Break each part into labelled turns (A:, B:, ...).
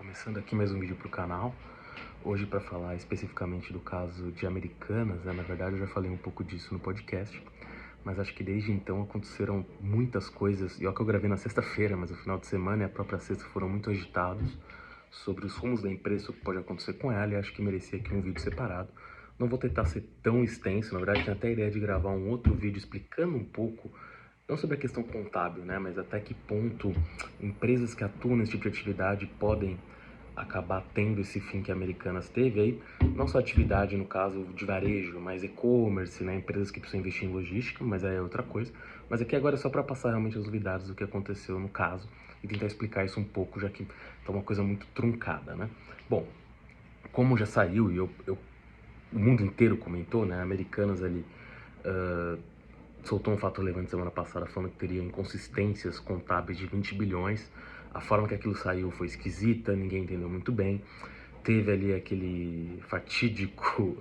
A: Começando aqui mais um vídeo para o canal, hoje para falar especificamente do caso de Americanas, né? Na verdade eu já falei um pouco disso no podcast, mas acho que desde então aconteceram muitas coisas, e ó que eu gravei na sexta-feira, mas o final de semana e a própria sexta foram muito agitados sobre os rumos da empresa, o que pode acontecer com ela, e acho que merecia aqui um vídeo separado. Não vou tentar ser tão extenso, na verdade tinha até a ideia de gravar um outro vídeo explicando um pouco não sobre a questão contábil, né, mas até que ponto empresas que atuam nesse tipo de atividade podem acabar tendo esse fim que a Americanas teve aí, não só atividade no caso de varejo, mas e-commerce, né, empresas que precisam investir em logística, mas aí é outra coisa. Mas aqui agora é só para passar realmente as novidades do que aconteceu no caso e tentar explicar isso um pouco, já que tá uma coisa muito truncada, né. Bom, como já saiu e o mundo inteiro comentou, né, Americanas ali soltou um fato relevante semana passada falando que teria inconsistências contábeis de 20 bilhões. A forma que aquilo saiu foi esquisita, ninguém entendeu muito bem. Teve ali aquele fatídico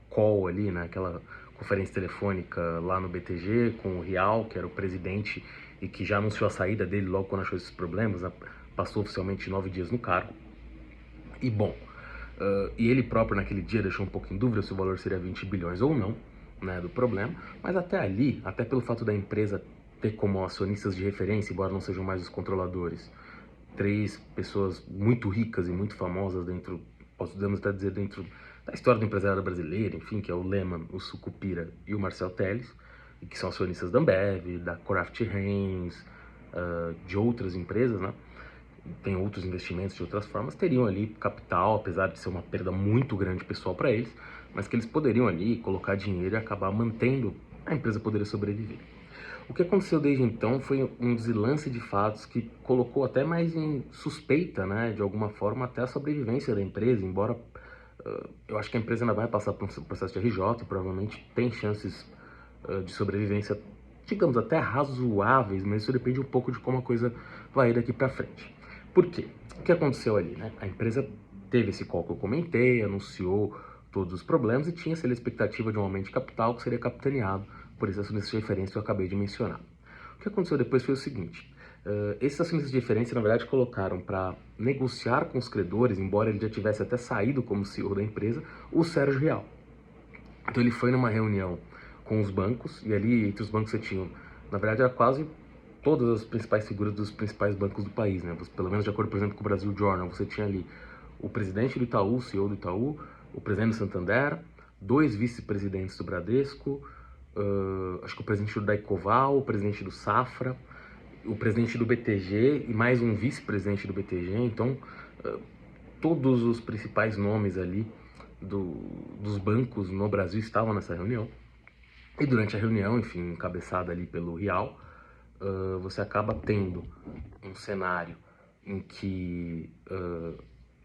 A: call ali, né, aquela conferência telefônica lá no BTG com o Rial, que era o presidente e que já anunciou a saída dele logo quando achou esses problemas, né, passou oficialmente 9 dias no cargo. E bom, e ele próprio naquele dia deixou um pouco em dúvida se o valor seria 20 bilhões ou não, né, do problema, mas até ali, até pelo fato da empresa ter como acionistas de referência, embora não sejam mais os controladores, três pessoas muito ricas e muito famosas dentro, podemos até dizer, dentro da história do empresário brasileiro, enfim, que é o Lehman, o Sucupira e o Marcel Telles, e que são acionistas da Ambev, da Kraft Heinz, de outras empresas, né? Tem outros investimentos de outras formas, teriam ali capital, apesar de ser uma perda muito grande pessoal para eles, mas que eles poderiam ali colocar dinheiro e acabar mantendo a empresa poderia sobreviver. O que aconteceu desde então foi um deslance de fatos que colocou até mais em suspeita, né, de alguma forma, até a sobrevivência da empresa, embora eu acho que a empresa ainda vai passar por um processo de RJ, provavelmente tem chances de sobrevivência, digamos, até razoáveis, mas isso depende um pouco de como a coisa vai ir daqui para frente. Por quê? O que aconteceu ali, né? A empresa teve esse call que eu comentei, anunciou todos os problemas e tinha-se a expectativa de um aumento de capital que seria capitaneado por esses acionistas de referência que eu acabei de mencionar. O que aconteceu depois foi o seguinte, esses acionistas de referência, na verdade, colocaram para negociar com os credores, embora ele já tivesse até saído como CEO da empresa, o Sérgio Rial. Então ele foi numa reunião com os bancos, e ali entre os bancos você tinha, na verdade era quase todas as principais figuras dos principais bancos do país, né? Pelo menos de acordo, por exemplo, com o Brasil Journal, você tinha ali o presidente do Itaú, o CEO do Itaú, o presidente do Santander, dois vice-presidentes do Bradesco, acho que o presidente do Daicoval, o presidente do Safra, o presidente do BTG e mais um vice-presidente do BTG. Então, todos os principais nomes ali dos bancos no Brasil estavam nessa reunião. E durante a reunião, enfim, encabeçada ali pelo Rial, você acaba tendo um cenário em que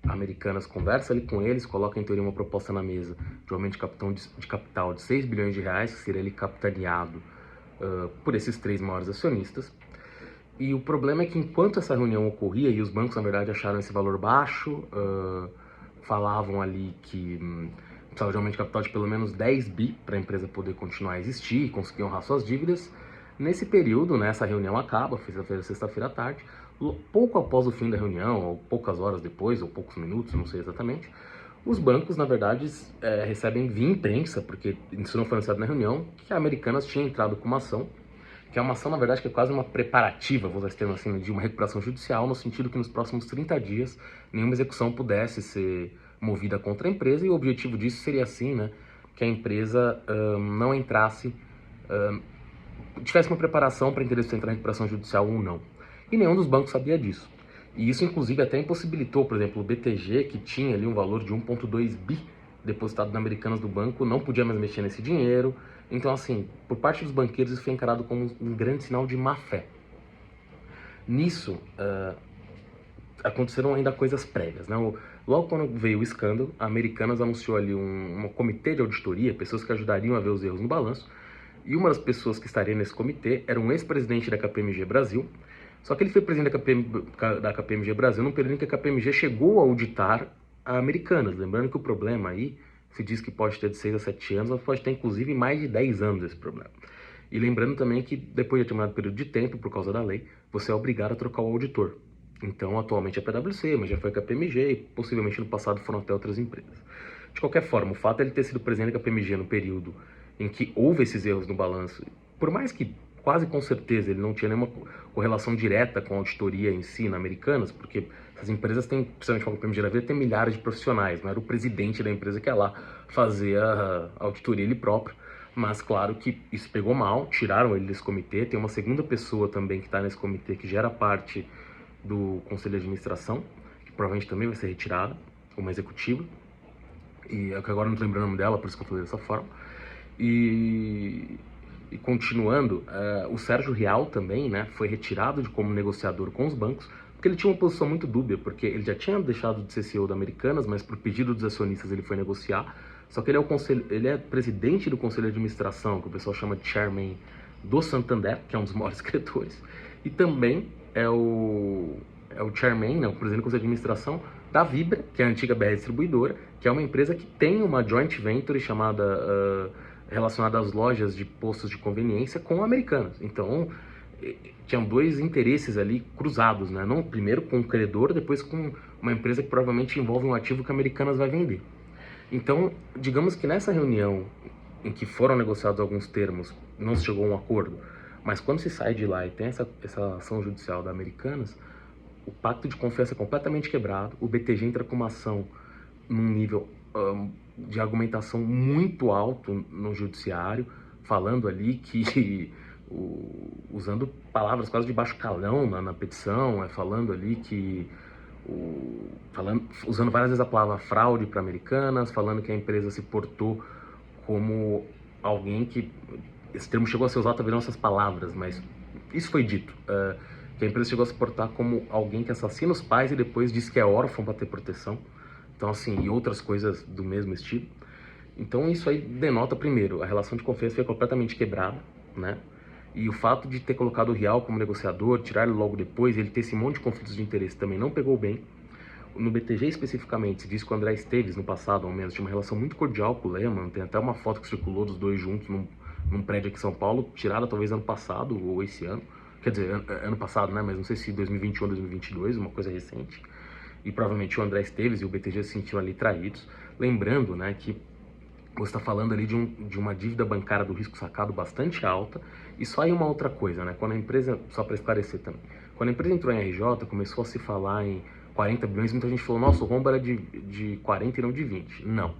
A: Americanas conversa ali com eles, coloca em teoria uma proposta na mesa de aumento de capital de 6 bilhões de reais, que seria ali capitaneado por esses três maiores acionistas. E o problema é que enquanto essa reunião ocorria, e os bancos na verdade acharam esse valor baixo, falavam ali que precisava de aumento de capital de pelo menos 10 bi para a empresa poder continuar a existir e conseguir honrar suas dívidas. Nesse período, né, essa reunião acaba, sexta-feira à tarde, pouco após o fim da reunião, ou poucas horas depois, ou poucos minutos, não sei exatamente, os bancos, na verdade, recebem via imprensa, porque isso não foi anunciado na reunião, que a Americanas tinha entrado com uma ação, que é uma ação, na verdade, que é quase uma preparativa, vou usar esse termo assim, de uma recuperação judicial, no sentido que nos próximos 30 dias nenhuma execução pudesse ser movida contra a empresa, e o objetivo disso seria assim, né, que a empresa não entrasse, tivesse uma preparação para entender se entrar em recuperação judicial ou não. E nenhum dos bancos sabia disso. E isso, inclusive, até impossibilitou, por exemplo, o BTG, que tinha ali um valor de 1,2 bi depositado na Americanas do banco, não podia mais mexer nesse dinheiro. Então, assim, por parte dos banqueiros, isso foi encarado como um grande sinal de má fé. Nisso, aconteceram ainda coisas prévias, né? Logo quando veio o escândalo, a Americanas anunciou ali um comitê de auditoria, pessoas que ajudariam a ver os erros no balanço, e uma das pessoas que estaria nesse comitê era um ex-presidente da KPMG Brasil, só que ele foi presidente da KPMG Brasil num período em que a KPMG chegou a auditar a Americanas. Lembrando que o problema aí se diz que pode ter de 6 a 7 anos, mas pode ter inclusive mais de 10 anos esse problema. E lembrando também que depois de determinado período de tempo, por causa da lei, você é obrigado a trocar o auditor. Então, atualmente é a PwC, mas já foi com a PMG e possivelmente no passado foram até outras empresas. De qualquer forma, o fato de ele ter sido presidente da PMG no período em que houve esses erros no balanço, por mais que quase com certeza ele não tinha nenhuma correlação direta com a auditoria em si na Americanas, porque essas empresas têm, principalmente com a PMG da vida, tem milhares de profissionais, não era o presidente da empresa que ia lá fazer a auditoria ele próprio. Mas claro que isso pegou mal, tiraram ele desse comitê. Tem uma segunda pessoa também que está nesse comitê que gera parte do Conselho de Administração, que provavelmente também vai ser retirada, uma executiva, e é que agora não estou lembrando o nome dela, por isso que eu falei dessa forma. E continuando, o Sérgio Rial também, né, foi retirado de como negociador com os bancos, porque ele tinha uma posição muito dúbia, porque ele já tinha deixado de ser CEO da Americanas, mas por pedido dos acionistas ele foi negociar, só que ele é presidente do Conselho de Administração, que o pessoal chama de chairman do Santander, que é um dos maiores credores, e também é o chairman, né, o presidente do Conselho de Administração da Vibra, que é a antiga BR Distribuidora, que é uma empresa que tem uma joint venture chamada relacionada às lojas de postos de conveniência com Americanas. Então, tinham dois interesses ali cruzados, né? Não primeiro com o credor, depois com uma empresa que provavelmente envolve um ativo que a Americanas vai vender. Então, digamos que nessa reunião em que foram negociados alguns termos, não se chegou a um acordo, mas quando se sai de lá e tem essa ação judicial da Americanas, o pacto de confiança é completamente quebrado, o BTG entra com uma ação num nível de argumentação muito alto no judiciário, falando ali que, usando palavras quase de baixo calão na petição, falando ali que, usando várias vezes a palavra fraude para Americanas, falando que a empresa se portou como alguém que, esse termo chegou a ser usado, talvez não essas palavras, mas isso foi dito, que a empresa chegou a se portar como alguém que assassina os pais e depois diz que é órfão para ter proteção. Então, assim, e outras coisas do mesmo estilo. Então, isso aí denota, primeiro, a relação de confiança foi completamente quebrada, né? E o fato de ter colocado o Rial como negociador, tirar ele logo depois, ele ter esse monte de conflitos de interesse também não pegou bem. No BTG especificamente, se diz que o André Esteves, no passado ao menos, tinha uma relação muito cordial com o Lehman. Tem até uma foto que circulou dos dois juntos num prédio aqui em São Paulo, tirada talvez ano passado ou esse ano. Quer dizer, ano passado, né? Mas não sei se 2021 ou 2022, uma coisa recente. E provavelmente o André Esteves e o BTG se sentiram ali traídos. Lembrando, né, que você está falando ali de uma dívida bancária do risco sacado bastante alta. E só aí uma outra coisa, né? Quando a empresa, só para esclarecer também, quando a empresa entrou em RJ, começou a se falar em 40 bilhões, muita gente falou, nossa, o rombo era de 40 e não de 20. Não,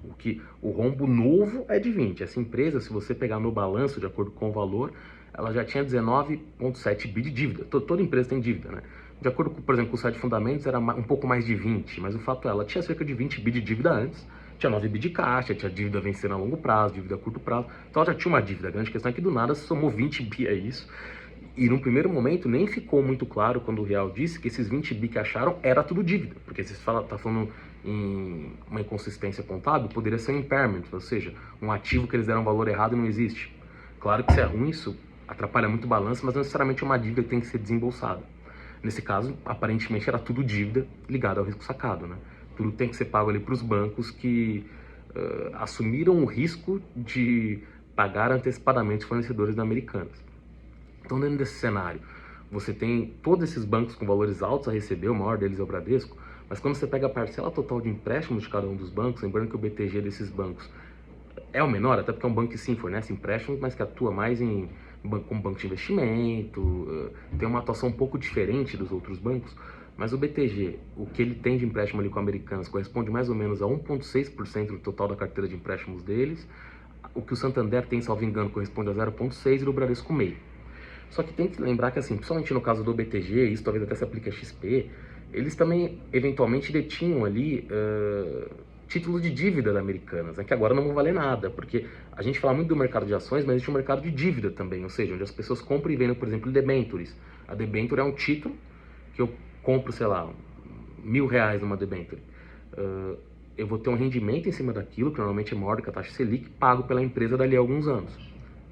A: o rombo novo é de 20. Essa empresa, se você pegar no balanço, de acordo com o valor, ela já tinha 19,7 bi de dívida. Toda empresa tem dívida, né? De acordo com, por exemplo, com o site de fundamentos, era um pouco mais de 20, mas o fato é, ela tinha cerca de 20 bi de dívida antes, tinha 9 bi de caixa, tinha dívida vencendo a longo prazo, dívida a curto prazo, então ela já tinha uma dívida. A grande questão é que do nada se somou 20 bi a isso, e num primeiro momento nem ficou muito claro quando o Real disse que esses 20 bi que acharam era tudo dívida, porque se você está falando em uma inconsistência contábil, poderia ser um impairment, ou seja, um ativo que eles deram um valor errado e não existe. Claro que se é ruim, isso atrapalha muito o balanço, mas não necessariamente é uma dívida que tem que ser desembolsada. Nesse caso, aparentemente era tudo dívida ligada ao risco sacado, né? Tudo tem que ser pago ali para os bancos que assumiram o risco de pagar antecipadamente os fornecedores da Americanas. Então, dentro desse cenário, você tem todos esses bancos com valores altos a receber, o maior deles é o Bradesco, mas quando você pega a parcela total de empréstimos de cada um dos bancos, lembrando que o BTG desses bancos é o menor, até porque é um banco que sim fornece empréstimos, mas que atua mais como banco de investimento, tem uma atuação um pouco diferente dos outros bancos, mas o BTG, o que ele tem de empréstimo ali com Americanas, corresponde mais ou menos a 1,6% do total da carteira de empréstimos deles, o que o Santander tem, salvo engano, corresponde a 0,6% e do Bradesco meio. Só que tem que lembrar que, assim, principalmente no caso do BTG, isso talvez até se aplique a XP, eles também, eventualmente, detinham ali títulos de dívida da Americanas, né, que agora não vão valer nada, porque a gente fala muito do mercado de ações, mas existe um mercado de dívida também, ou seja, onde as pessoas compram e vendem, por exemplo, debentures. A debenture é um título que eu compro, sei lá, R$ 1.000 numa debenture. Eu vou ter um rendimento em cima daquilo, que normalmente é maior do que a taxa Selic, pago pela empresa dali a alguns anos.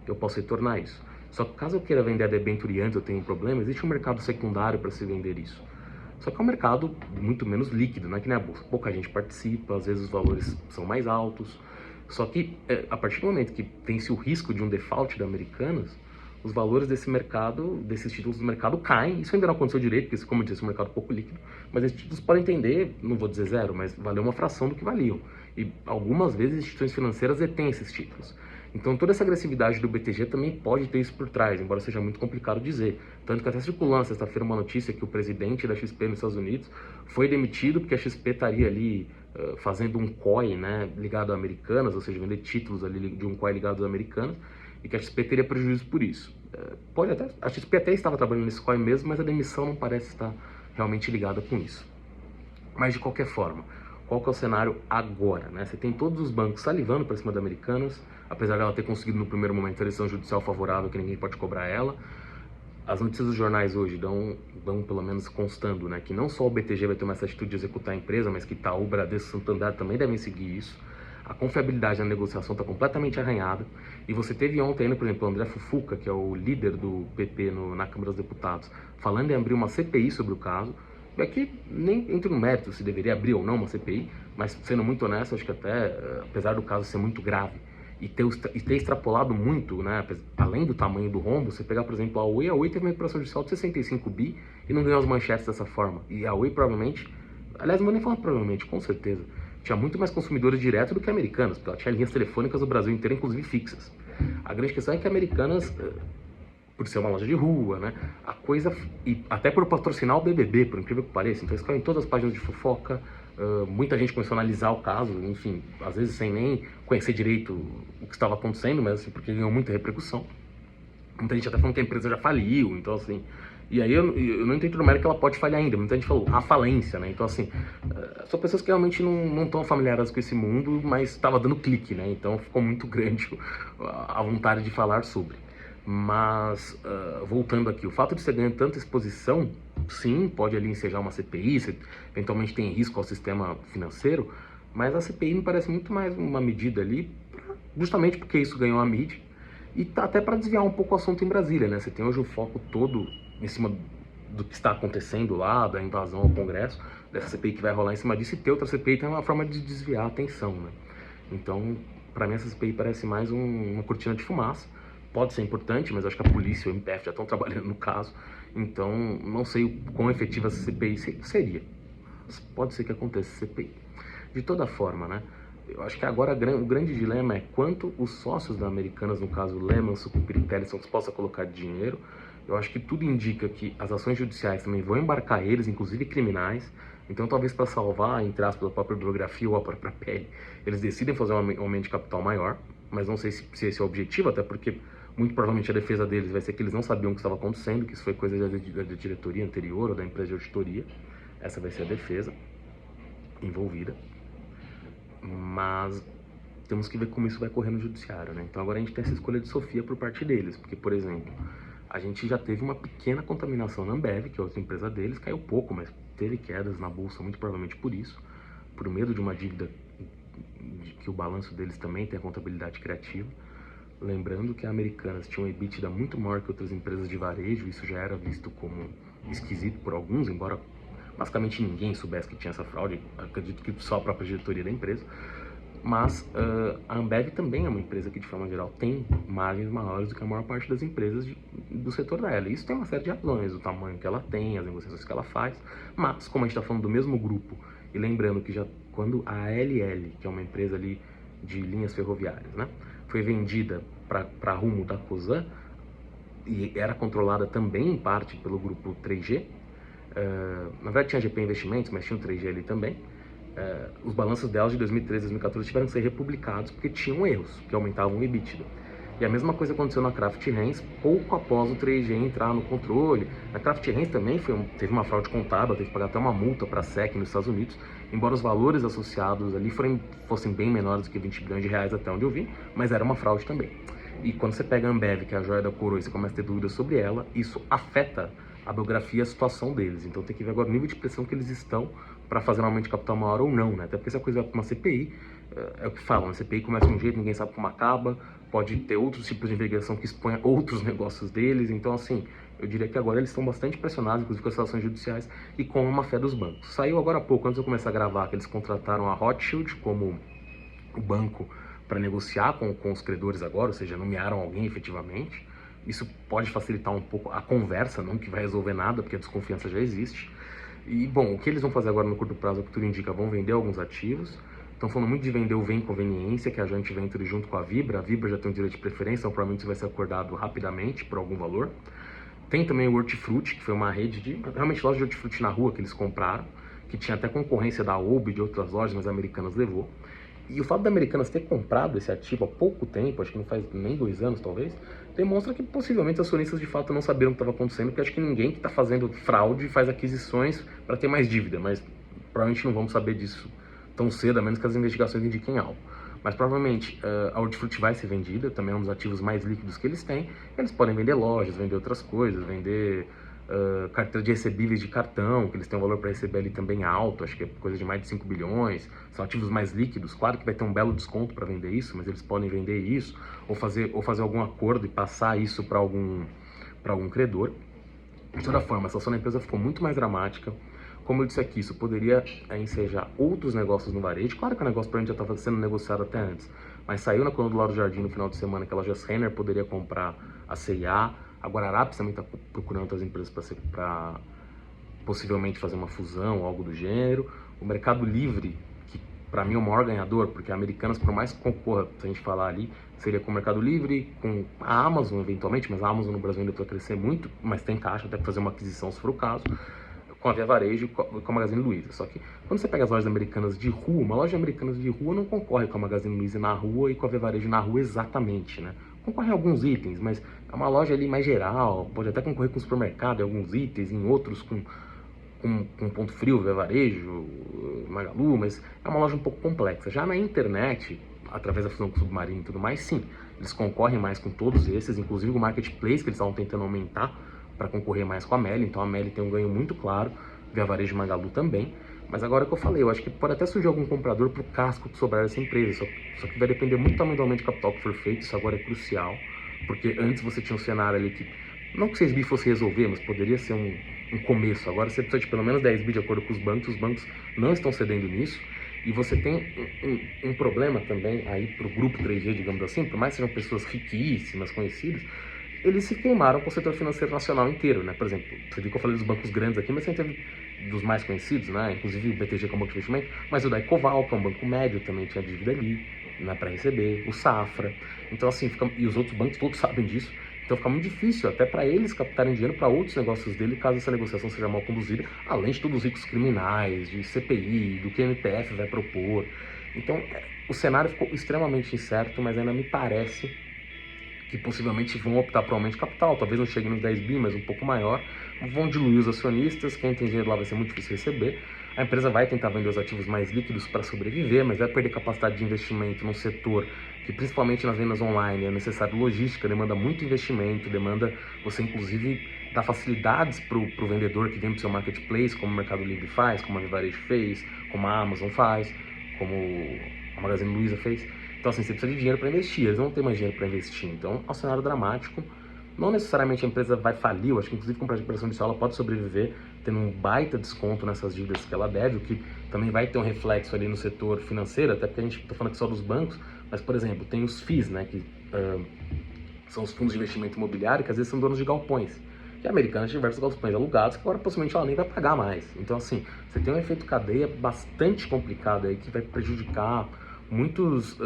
A: Eu posso retornar isso. Só que caso eu queira vender a debenture antes eu tenha um problema, existe um mercado secundário para se vender isso. Só que é um mercado muito menos líquido, não é que nem a bolsa. Pouca gente participa, às vezes os valores são mais altos. Só que a partir do momento que tem-se o risco de um default da Americanas, os valores desse mercado, desses títulos do mercado caem. Isso ainda não aconteceu direito, porque, como eu disse, é um mercado pouco líquido, mas esses títulos podem entender, não vou dizer zero, mas valer uma fração do que valiam. E algumas vezes instituições financeiras detêm esses títulos. Então toda essa agressividade do BTG também pode ter isso por trás, embora seja muito complicado dizer. Tanto que até circulou na sexta-feira uma notícia que o presidente da XP nos Estados Unidos foi demitido porque a XP estaria ali fazendo um COI, né, ligado a Americanas, ou seja, vender títulos ali de um COI ligado a Americanas, e que a XP teria prejuízo por isso. A XP até estava trabalhando nesse COI mesmo, mas a demissão não parece estar realmente ligada com isso. Mas de qualquer forma, qual que é o cenário agora, né? Você tem todos os bancos salivando para cima da Americanas, apesar dela ter conseguido no primeiro momento a decisão judicial favorável que ninguém pode cobrar ela. As notícias dos jornais hoje dão pelo menos constando, né, que não só o BTG vai tomar essa atitude de executar a empresa, mas que Itaú, Bradesco e Santander também devem seguir isso. A confiabilidade na negociação está completamente arranhada. E você teve ontem, ainda, por exemplo, o André Fufuca, que é o líder do PP na Câmara dos Deputados, falando em abrir uma CPI sobre o caso. Aqui nem entro no mérito se deveria abrir ou não uma CPI, mas sendo muito honesto, acho que até, apesar do caso ser muito grave e ter extrapolado muito, né, além do tamanho do rombo, você pegar, por exemplo, a Oi teve uma recuperação judicial de 65 bi e não ganhou as manchetes dessa forma. E a Oi provavelmente, aliás, não vou nem falar provavelmente, com certeza, tinha muito mais consumidores diretos do que Americanas, porque ela tinha linhas telefônicas do Brasil inteiro, inclusive fixas. A grande questão é que Americanas, por ser uma loja de rua, né, a coisa, e até por patrocinar o BBB, por incrível que pareça, então eles caem em todas as páginas de fofoca. Muita gente começou a analisar o caso, enfim, às vezes sem nem conhecer direito o que estava acontecendo, mas assim, porque ganhou muita repercussão. Muita gente até falando que a empresa já faliu, então assim... E aí eu não entendo no mérito que ela pode falhar ainda, muita gente falou a falência, né? Então assim, são pessoas que realmente não estão familiares com esse mundo, mas estava dando clique, né? Então ficou muito grande a vontade de falar sobre. Mas, voltando aqui, o fato de você ganhar tanta exposição, sim, pode ali ensejar uma CPI, você eventualmente tem risco ao sistema financeiro, mas a CPI me parece muito mais uma medida ali, justamente porque isso ganhou a mídia, e tá até para desviar um pouco o assunto em Brasília, né? Você tem hoje o foco todo em cima do que está acontecendo lá, da invasão ao Congresso, dessa CPI que vai rolar em cima disso, e ter outra CPI tem uma forma de desviar a atenção, né? Então, para mim essa CPI parece mais uma cortina de fumaça. Pode ser importante, mas acho que a polícia e o MPF já estão trabalhando no caso, então não sei o quão efetiva essa CPI seria. Mas pode ser que aconteça CPI. De toda forma, né? Eu acho que agora o grande dilema é quanto os sócios da Americanas, no caso Lehman, Sucupira, são dispostos a colocar dinheiro. Eu acho que tudo indica que as ações judiciais também vão embarcar eles, inclusive criminais. Então, talvez para salvar, entre aspas, a própria bibliografia ou a própria pele, eles decidem fazer um aumento de capital maior, mas não sei se esse é o objetivo, até porque muito provavelmente a defesa deles vai ser que eles não sabiam o que estava acontecendo, que isso foi coisa da diretoria anterior ou da empresa de auditoria. Essa vai ser a defesa envolvida. Mas temos que ver como isso vai correr no judiciário, né? Então agora a gente tem essa escolha de Sofia por parte deles, porque, por exemplo, a gente já teve uma pequena contaminação na Ambev, que é outra empresa deles, caiu pouco, mas teve quedas na bolsa, muito provavelmente por isso, por medo de uma dívida que o balanço deles também tem a contabilidade criativa. Lembrando que a Americanas tinha um EBITDA muito maior que outras empresas de varejo, isso já era visto como esquisito por alguns, embora basicamente ninguém soubesse que tinha essa fraude, acredito que só a própria diretoria da empresa. Mas a Ambev também é uma empresa que, de forma geral, tem margens maiores do que a maior parte das empresas do setor dela. Isso tem uma série de razões, o tamanho que ela tem, as negociações que ela faz, mas como a gente está falando do mesmo grupo, e lembrando que já quando a ALL, que é uma empresa ali de linhas ferroviárias, né, foi vendida para Rumo da Cosan, e era controlada também em parte pelo grupo 3G, na verdade tinha GP Investimentos, mas tinha o 3G ali também. Os balanços delas de 2013 e 2014 tiveram que ser republicados porque tinham erros que aumentavam o EBITDA. E a mesma coisa aconteceu na Kraft Heinz pouco após o 3G entrar no controle. Na Kraft Heinz também teve uma fraude contábil, teve que pagar até uma multa para a SEC nos Estados Unidos, embora os valores associados ali fossem bem menores do que 20 bilhões de reais até onde eu vi, mas era uma fraude também. E quando você pega a Ambev, que é a joia da coroa, e você começa a ter dúvidas sobre ela, isso afeta a biografia e a situação deles. Então tem que ver agora o nível de pressão que eles estão para fazer um aumento de capital maior ou não, né? Até porque se a coisa vai para uma CPI, é o que falam, a CPI começa de um jeito, ninguém sabe como acaba, pode ter outros tipos de investigação que exponha outros negócios deles. Então, assim, eu diria que agora eles estão bastante pressionados, inclusive com as ações judiciais e com a má fé dos bancos. Saiu agora há pouco, antes de eu começar a gravar, que eles contrataram a Rothschild como o banco para negociar com os credores agora, ou seja, nomearam alguém efetivamente. Isso pode facilitar um pouco a conversa, não que vai resolver nada, porque a desconfiança já existe. E, bom, o que eles vão fazer agora no curto prazo, o que tudo indica, vão vender alguns ativos. Estão falando muito de vender o Vem Conveniência, que é a joint venture junto com a Vibra já tem um direito de preferência, então provavelmente isso vai ser acordado rapidamente por algum valor. Tem também o Hortifruti, que foi uma rede de, realmente, loja de hortifruti na rua que eles compraram, que tinha até concorrência da Obi e de outras lojas, mas a Americanas levou. E o fato da Americanas ter comprado esse ativo há pouco tempo, acho que não faz nem 2 anos talvez, demonstra que possivelmente os acionistas de fato não saberam o que estava acontecendo, porque acho que ninguém que está fazendo fraude faz aquisições para ter mais dívida, mas provavelmente não vamos saber disso tão cedo, a menos que as investigações indiquem algo. Mas provavelmente a Hortifruti vai ser vendida, também é um dos ativos mais líquidos que eles têm. Eles podem vender lojas, vender outras coisas, vender carteira de recebíveis de cartão, que eles têm um valor para receber ali também alto, acho que é coisa de mais de 5 bilhões, são ativos mais líquidos, claro que vai ter um belo desconto para vender isso, mas eles podem vender isso, ou fazer algum acordo e passar isso para algum credor. De toda forma, a situação da empresa ficou muito mais dramática. Como eu disse aqui, isso poderia ensejar outros negócios no varejo. Claro que o negócio provavelmente já estava sendo negociado até antes, mas saiu na coluna do Lauro Jardim no final de semana que a loja Renner poderia comprar a C&A. A Guararapes também está procurando outras empresas para possivelmente fazer uma fusão ou algo do gênero. O Mercado Livre, que para mim é o maior ganhador, porque a Americanas, por mais que concorra, se a gente falar ali, seria com o Mercado Livre, com a Amazon eventualmente, mas a Amazon no Brasil ainda precisa crescer muito, mas tem caixa até para fazer uma aquisição se for o caso, com a Via Varejo e com a Magazine Luiza. Só que quando você pega as lojas americanas de rua, uma loja americana de rua não concorre com a Magazine Luiza na rua e com a Via Varejo na rua exatamente, né? Concorre em alguns itens, mas é uma loja ali mais geral, pode até concorrer com o supermercado em alguns itens, em outros com Ponto Frio, Via Varejo, Magalu, mas é uma loja um pouco complexa. Já na internet, através da fusão com o Submarino e tudo mais, sim, eles concorrem mais com todos esses, inclusive o Marketplace, que eles estavam tentando aumentar para concorrer mais com a Meli, então a Meli tem um ganho muito claro, Via Varejo e Magalu também. Mas agora que eu falei, eu acho que pode até surgir algum comprador para o casco que sobrar dessa empresa, só que vai depender muito também do aumento de capital que for feito, isso agora é crucial, porque antes você tinha um cenário ali que, não que o 6 bi fosse resolver, mas poderia ser um começo. Agora você precisa de pelo menos 10 bi de acordo com os bancos não estão cedendo nisso, e você tem um problema também aí para o grupo 3G, digamos assim, por mais que sejam pessoas riquíssimas, conhecidas, eles se queimaram com o setor financeiro nacional inteiro, né? Por exemplo, você viu que eu falei dos bancos grandes aqui, mas você teve dos mais conhecidos, né? Inclusive o BTG, que é um banco de investimento, mas o da Ecoval, que é um banco médio, também tinha dívida ali, né, para receber, o Safra. Então, assim, e os outros bancos todos sabem disso. Então fica muito difícil até para eles captarem dinheiro para outros negócios dele, caso essa negociação seja mal conduzida, além de todos os ricos criminais, de CPI, do que o MPF vai propor. Então, o cenário ficou extremamente incerto, mas ainda me parece que possivelmente vão optar por aumento de capital, talvez não chegue nos 10 bi, mas um pouco maior, vão diluir os acionistas, quem tem dinheiro lá vai ser muito difícil receber, a empresa vai tentar vender os ativos mais líquidos para sobreviver, mas vai perder capacidade de investimento num setor que, principalmente nas vendas online, é necessário logística, demanda muito investimento, demanda você, inclusive, dar facilidades para o vendedor que vem para o seu marketplace, como o Mercado Livre faz, como a Vivarejo fez, como a Amazon faz, como a Magazine Luiza fez. Então, assim, você precisa de dinheiro para investir, eles não têm mais dinheiro para investir. Então, é um cenário dramático. Não necessariamente a empresa vai falir, eu acho que inclusive com prestação de ela pode sobreviver tendo um baita desconto nessas dívidas que ela deve, o que também vai ter um reflexo ali no setor financeiro, até porque a gente está falando aqui só dos bancos, mas, por exemplo, tem os FIIs, né, que são os fundos de investimento imobiliário, que às vezes são donos de galpões. E a Americanas tem diversos galpões alugados, que agora possivelmente ela nem vai pagar mais. Então, assim, você tem um efeito cadeia bastante complicado aí, que vai prejudicar muitos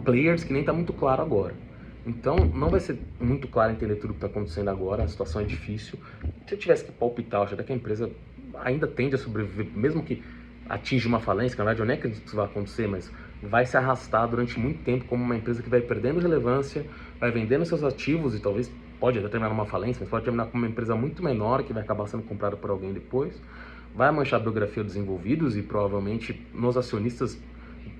A: players que nem está muito claro agora. Então, não vai ser muito claro entender tudo o que está acontecendo agora, a situação é difícil. Se eu tivesse que palpitar, eu acho até que a empresa ainda tende a sobreviver, mesmo que atinja uma falência, que na verdade eu nem acredito que isso vai acontecer, mas vai se arrastar durante muito tempo como uma empresa que vai perdendo relevância, vai vendendo seus ativos e talvez pode até terminar numa falência, mas pode terminar como uma empresa muito menor que vai acabar sendo comprada por alguém depois. Vai manchar a biografia dos envolvidos e provavelmente nos acionistas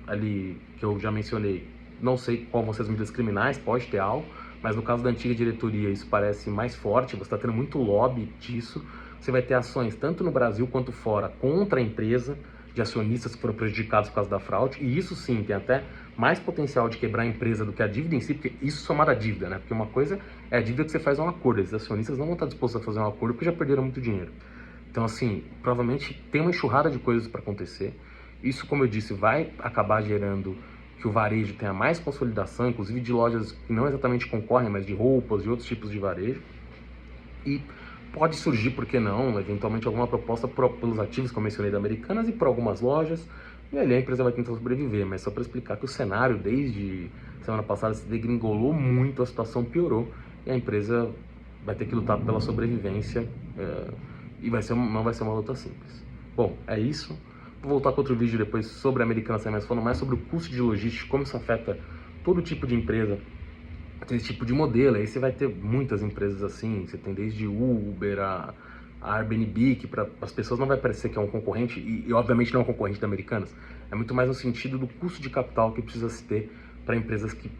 A: ali que eu já mencionei, não sei qual vão ser as medidas criminais, pode ter algo, mas no caso da antiga diretoria isso parece mais forte, você está tendo muito lobby disso, você vai ter ações tanto no Brasil quanto fora contra a empresa, de acionistas que foram prejudicados por causa da fraude, e isso sim tem até mais potencial de quebrar a empresa do que a dívida em si, porque isso somar a dívida, né? Porque uma coisa é a dívida que você faz um acordo, esses acionistas não vão estar dispostos a fazer um acordo porque já perderam muito dinheiro. Então, assim, provavelmente tem uma enxurrada de coisas para acontecer. Isso, como eu disse, vai acabar gerando que o varejo tenha mais consolidação, inclusive de lojas que não exatamente concorrem, mas de roupas e outros tipos de varejo. E pode surgir, por que não, eventualmente alguma proposta pelos ativos que eu mencionei da Americanas e por algumas lojas, e ali a empresa vai tentar sobreviver. Mas só para explicar que o cenário, desde semana passada, se degringolou muito, a situação piorou, e a empresa vai ter que lutar pela sobrevivência, e não vai ser uma luta simples. Bom, é isso. Vou voltar com outro vídeo depois sobre a Americanas, mas falando mais sobre o custo de logística, como isso afeta todo tipo de empresa, tem esse tipo de modelo. Aí você vai ter muitas empresas assim, você tem desde Uber, a Airbnb, que para as pessoas não vai parecer que é um concorrente, e obviamente não é um concorrente da Americanas, é muito mais no sentido do custo de capital que precisa se ter para empresas que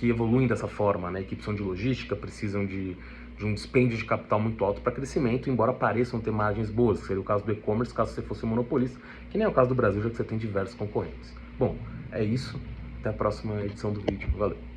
A: evoluem dessa forma, né, que precisam de logística, precisam de um dispêndio de capital muito alto para crescimento, embora pareçam ter margens boas, que seria o caso do e-commerce, caso você fosse um monopolista, que nem é o caso do Brasil, já que você tem diversos concorrentes. Bom, é isso, até a próxima edição do vídeo, valeu!